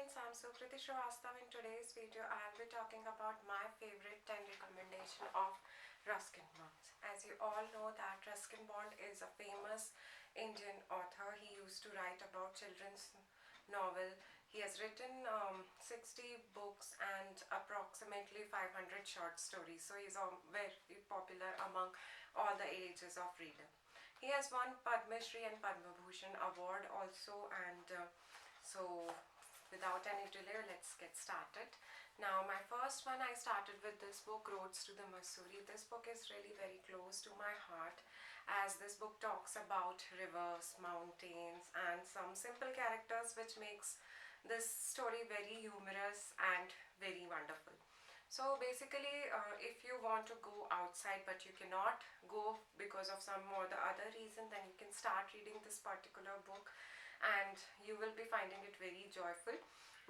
friends, I'm Sukriti Srivastav. In today's video, I'll be talking about my favorite 10 recommendation of Ruskin Bonds. As you all know that Ruskin Bond is a famous Indian author. He used to write about children's novel. He has written 60 books and approximately 500 short stories. So he's very popular among all the ages of reader. He has won Padma Shri and Padma Bhushan award also, and so without any delay, let's get started. Now, my first one, I started with this book, Roads to the Missouri. This book is really very close to my heart, as this book talks about rivers, mountains, and some simple characters, which makes this story very humorous and very wonderful. So basically, if you want to go outside but you cannot go because of some or the other reason, then you can start reading this particular book and you will be finding it very joyful.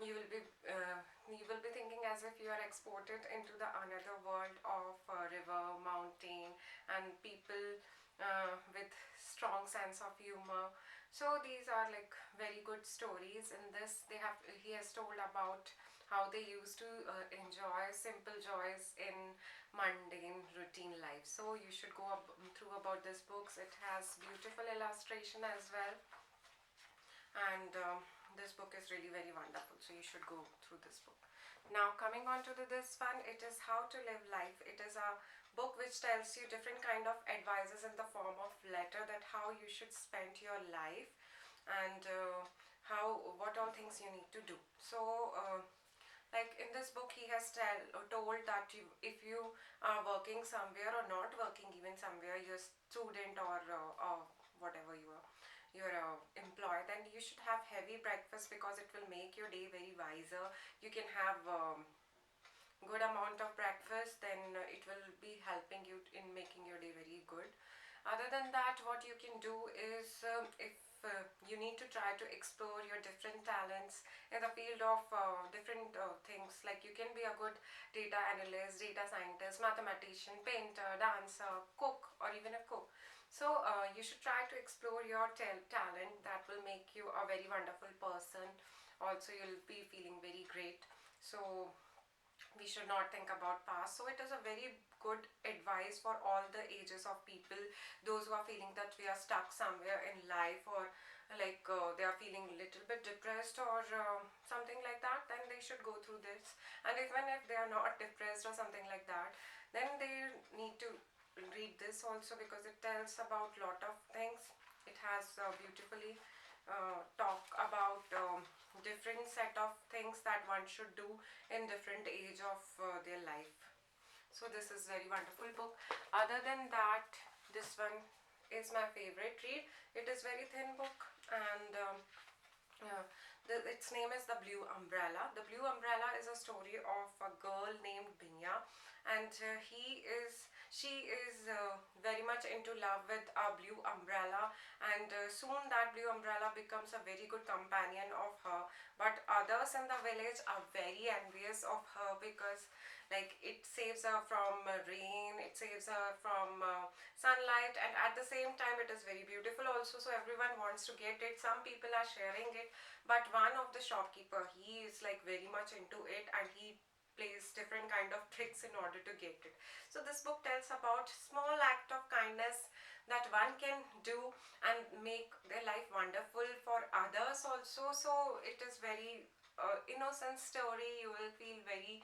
You will be thinking as if you are exported into the another world of river, mountain, and people with strong sense of humor. So these are like very good stories. In this, he has told about how they used to enjoy simple joys in mundane routine life. So you should go through about these books. It has beautiful illustration as well, and this book is really very wonderful, so you should go through this book. Now coming on to this one, it is How to Live Life. It is a book which tells you different kind of advices in the form of letter, that how you should spend your life and what all things you need to do. So like in this book, he has told that if you are working somewhere or not working even somewhere, you're a student or whatever you're employed, then you should have heavy breakfast because it will make your day very wiser. You can have good amount of breakfast, then it will be helping you in making your day very good. Other than that, what you can do is if you need to try to explore your different talents in the field of different things, like you can be a good data analyst, data scientist, mathematician, painter, dancer, cook, or even a cook. So you should try to explore your talent. That will make you a very wonderful person. Also, you'll be feeling very great. So we should not think about past. So it is a very good advice for all the ages of people, those who are feeling that we are stuck somewhere in life, or like they are feeling a little bit depressed or something like that, then they should go through this. And even if they are not depressed or something like that, then they need to read this also, because it tells about lot of things. It has beautifully talk about different set of things that one should do in different age of their life. So this is very wonderful book. Other than that, this one is my favorite read. It is very thin book, and its name is The Blue Umbrella. The Blue Umbrella is a story of a girl named Binya, and she is very much into love with a blue umbrella, and soon that blue umbrella becomes a very good companion of her. But others in the village are very envious of her, because like it saves her from rain, it saves her from sunlight, and at the same time it is very beautiful also, so everyone wants to get it. Some people are sharing it, but one of the shopkeeper, he is like very much into it, and he plays different kind of tricks in order to get it. So this book tells about small act of kindness that one can do and make their life wonderful for others also. So it is very innocent story. You will feel very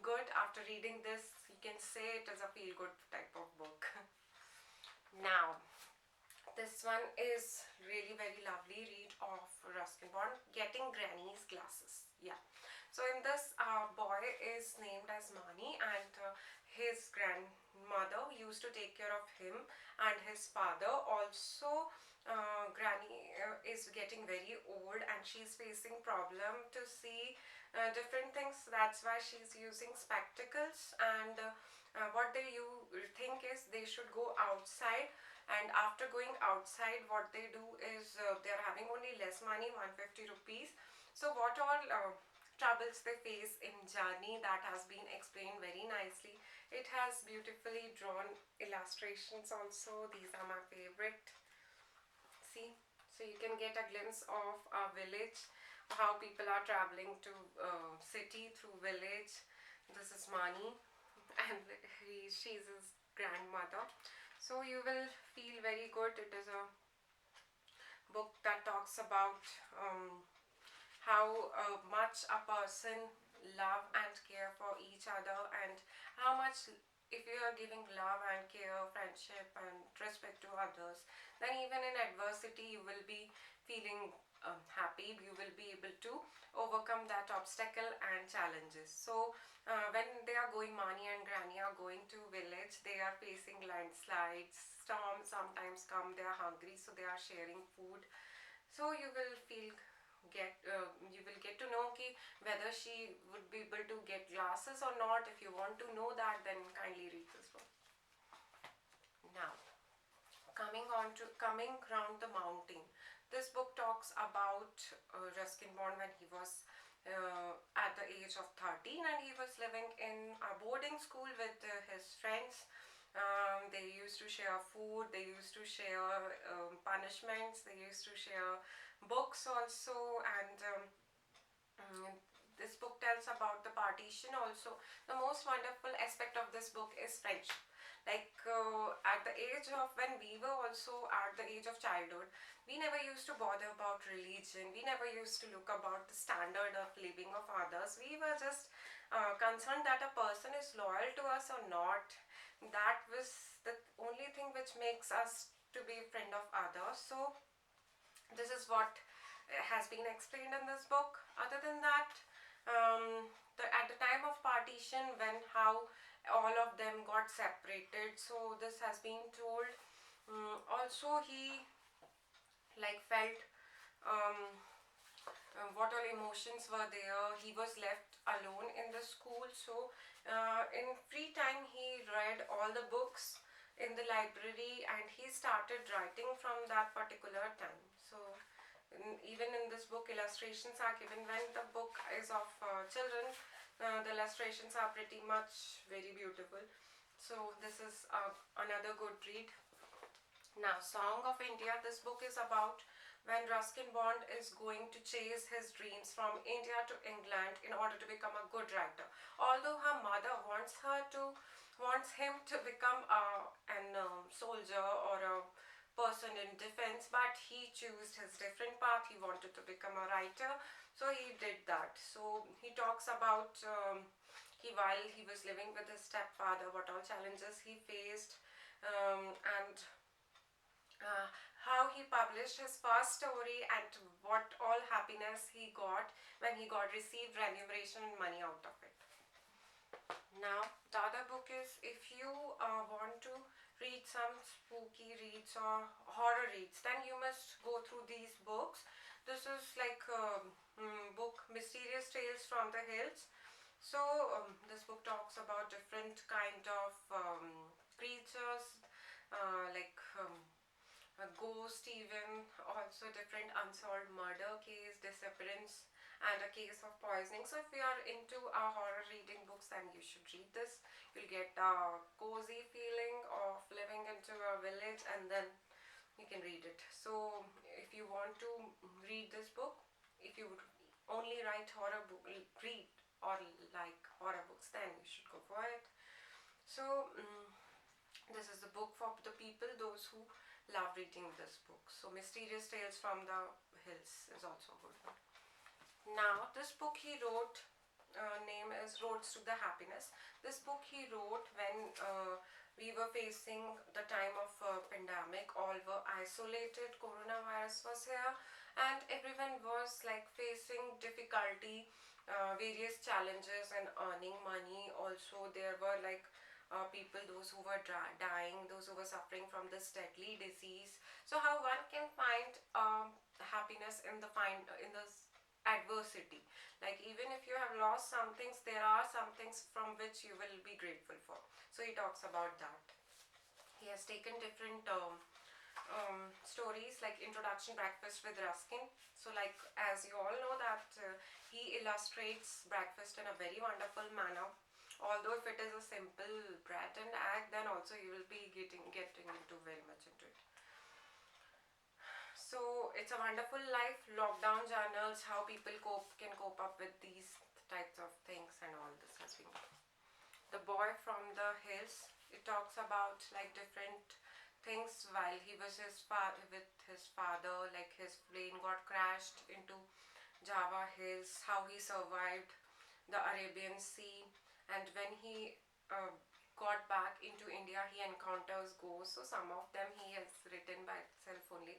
good after reading this. You can say it is a feel good type of book. Now this one is really very lovely read of Ruskin Bond, Getting Granny's Glasses. Yeah. So in this, boy is named as Mani, and his grandmother used to take care of him and his father. Also, Granny is getting very old and she's facing problem to see different things. That's why she's using spectacles, and what you think is they should go outside. And after going outside, what they do is they're having only less money, 150 rupees. So what all troubles they face in journey, that has been explained very nicely. It has beautifully drawn illustrations also. These are my favorite. See, so you can get a glimpse of a village how people are traveling to city through village. This is Mani, and she's his grandmother. So you will feel very good. It is a book that talks about how much a person love and care for each other, and how much, if you are giving love and care, friendship and respect to others, then even in adversity you will be feeling happy. You will be able to overcome that obstacle and challenges. So when they are going, Mani and Granny are going to village, they are facing landslides, storms sometimes come, they are hungry, so they are sharing food. So you will get to know ki whether she would be able to get glasses or not. If you want to know that, then kindly read this book. Now, coming round the mountain. This book talks about Ruskin Bond when he was at the age of 13, and he was living in a boarding school with his friends. They used to share food, they used to share punishments, they used to share books also, and Mm, this book tells about the partition also. The most wonderful aspect of this book is friendship. Like at the age of when we were also at the age of childhood, we never used to bother about religion. We never used to look about the standard of living of others. We were just concerned that a person is loyal to us or not. That was the only thing which makes us to be a friend of others. So this is what has been explained in this book. Other than that, at the time of partition, when how all of them got separated, so this has been told. Also, he like felt um, what all emotions were there. He was left alone in the school, so in free time he read all the books in the library, and he started writing from that particular time. So even in this book, illustrations are given. When the book is of children, the illustrations are pretty much very beautiful. So this is another good read. Now, Song of India. This book is about when Ruskin Bond is going to chase his dreams from India to England in order to become a good writer. Although her mother wants him to become an soldier or a person in defense, but he chose his different path. He wanted to become a writer, so he did that. So he talks about while he was living with his stepfather, what all challenges he faced, and uh, how he published his first story, and what all happiness he got when he got received remuneration and money out of it. Now, the other book is, if you want to read some spooky reads or horror reads, then you must go through these books. This is like a book, Mysterious Tales from the Hills. So, this book talks about different kind of creatures, like a ghost, even also different unsolved murder case, disappearance, and a case of poisoning. So if you are into horror reading books, then you should read this. You'll get a cozy feeling of living into a village, and then you can read it. So if you want to read this book, if you would only write horror book, read or like horror books, then you should go for it. So this is the book for the people, those who love reading this book. So Mysterious Tales from the Hills is also a good one. Now, this book he wrote, name is Roads to the Happiness. This book he wrote when we were facing the time of pandemic. All were isolated, coronavirus was here, and everyone was like facing difficulty, various challenges and earning money. Also, there were like people, those who were dying, those who were suffering from this deadly disease. So how one can find happiness in this adversity. Like even if you have lost some things, there are some things from which you will be grateful for. So he talks about that. He has taken different stories like Introduction Breakfast with Ruskin. So like as you all know that he illustrates breakfast in a very wonderful manner. Although if it is a simple bread and egg, then also you will be getting into very much into it. So it's a wonderful life, lockdown journals, how people can cope up with these types of things, and all this has been. The boy from the hills. It talks about like different things while he was with his father. Like his plane got crashed into Java Hills, how he survived the Arabian Sea, and when he uh, got back into India, he encounters ghosts. So some of them he has written by itself only.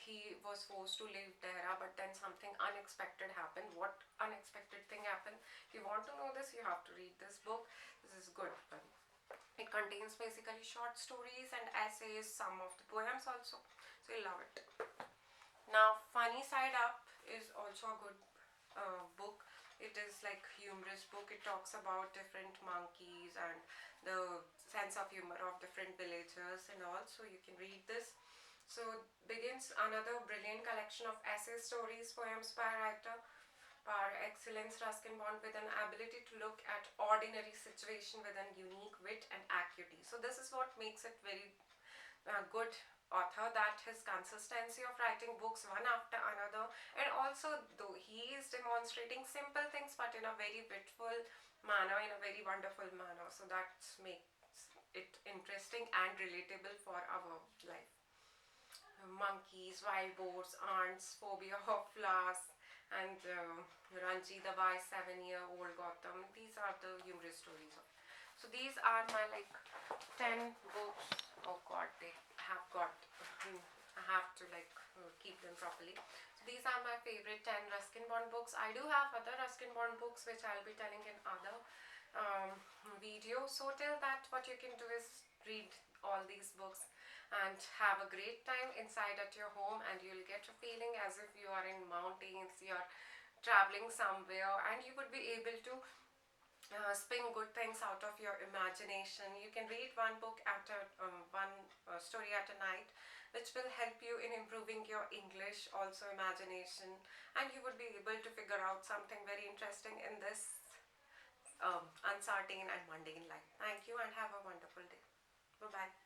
He was forced to leave Dehra, but then something unexpected happened. What unexpected thing happened? If you want to know this, you have to read this book. This is good. It contains basically short stories and essays, some of the poems also. So you'll love it. Now, Funny Side Up is also a good book. It is like humorous book. It talks about different monkeys and the sense of humor of different villagers and all. So you can read this. So begins another brilliant collection of essay stories, poems by writer par excellence Ruskin Bond, with an ability to look at ordinary situation with an unique wit and acuity. So this is what makes it very good author, that his consistency of writing books one after another, and also though he is demonstrating simple things but in a very witful manner, in a very wonderful manner, so that makes it interesting and relatable for our life. Monkeys, wild boars, ants, phobia of flowers, and Ranji the wise 7-year-old Gautam. These are the humorous stories of. So these are my like 10 books. Oh God, they have got. I have to like keep them properly. So these are my favorite 10 Ruskin Bond books. I do have other Ruskin Bond books which I'll be telling in other um, videos. So till that, what you can do is read all these books and have a great time inside at your home, and you'll get a feeling as if you are in mountains, you're traveling somewhere, and you would be able to spin good things out of your imagination. You can read one book at one story at a night, which will help you in improving your English, also imagination, and you would be able to figure out something very interesting in this uncertain and mundane life. Thank you and have a wonderful day. Bye bye.